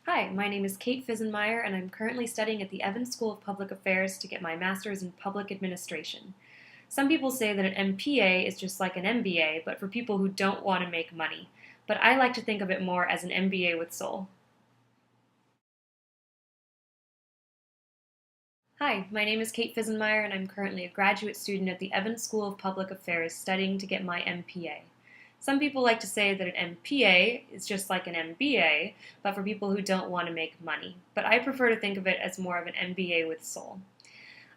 Hi, my name is Kate Pfizenmaier, and I'm currently studying at the Evans School of Public Affairs to get my master's in public administration. Some people say that an MPA is just like an MBA, but for people who don't want to make money. But I like to think of it more as an MBA with soul. Hi, my name is Kate Pfizenmaier, and I'm currently a graduate student at the Evans School of Public Affairs studying to get my MPA. Some people like to say that an MPA is just like an MBA, but for people who don't want to make money. But I prefer to think of it as more of an MBA with soul.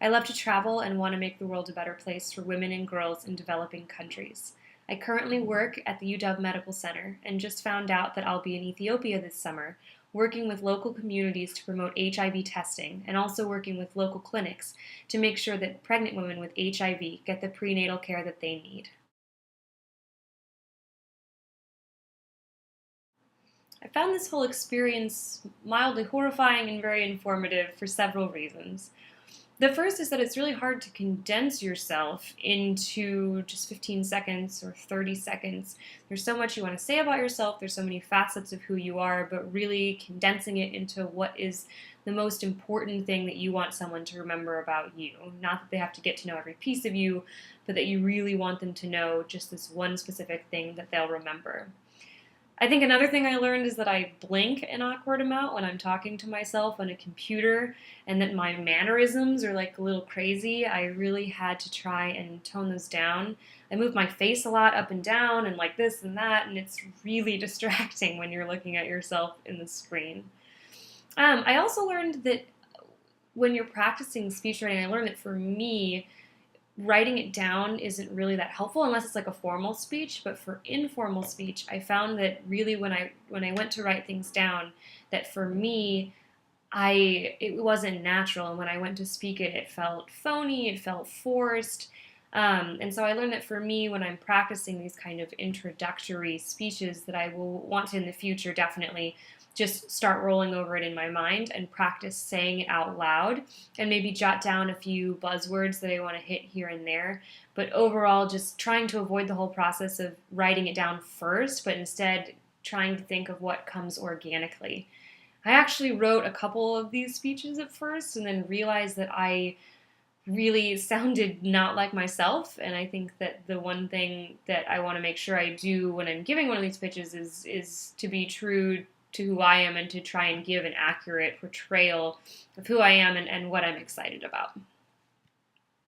I love to travel and want to make the world a better place for women and girls in developing countries. I currently work at the UW Medical Center and just found out that I'll be in Ethiopia this summer, working with local communities to promote HIV testing and also working with local clinics to make sure that pregnant women with HIV get the prenatal care that they need. I found this whole experience mildly horrifying and very informative for several reasons. The first is that it's really hard to condense yourself into just 15 seconds or 30 seconds. There's so much you want to say about yourself, there's so many facets of who you are, but really condensing it into what is the most important thing that you want someone to remember about you. Not that they have to get to know every piece of you, but that you really want them to know just this one specific thing that they'll remember. I think another thing I learned is that I blink an awkward amount when I'm talking to myself on a computer, and that my mannerisms are like a little crazy. I really had to try and tone those down. I move my face a lot up and down and like this and that, and it's really distracting when you're looking at yourself in the screen. I also learned that when you're practicing speech writing, I learned that for me, writing it down isn't really that helpful unless it's like a formal speech. But for informal speech, I found that really when I went to write things down, that for me, it wasn't natural, and when I went to speak it, it felt phony, it felt forced. And so I learned that for me, when I'm practicing these kind of introductory speeches, that I will want to in the future definitely just start rolling over it in my mind and practice saying it out loud, and maybe jot down a few buzzwords that I want to hit here and there. But overall, just trying to avoid the whole process of writing it down first, but instead trying to think of what comes organically. I actually wrote a couple of these speeches at first and then realized that I really sounded not like myself. And I think that the one thing that I want to make sure I do when I'm giving one of these pitches is to be true to who I am and to try and give an accurate portrayal of who I am and what I'm excited about.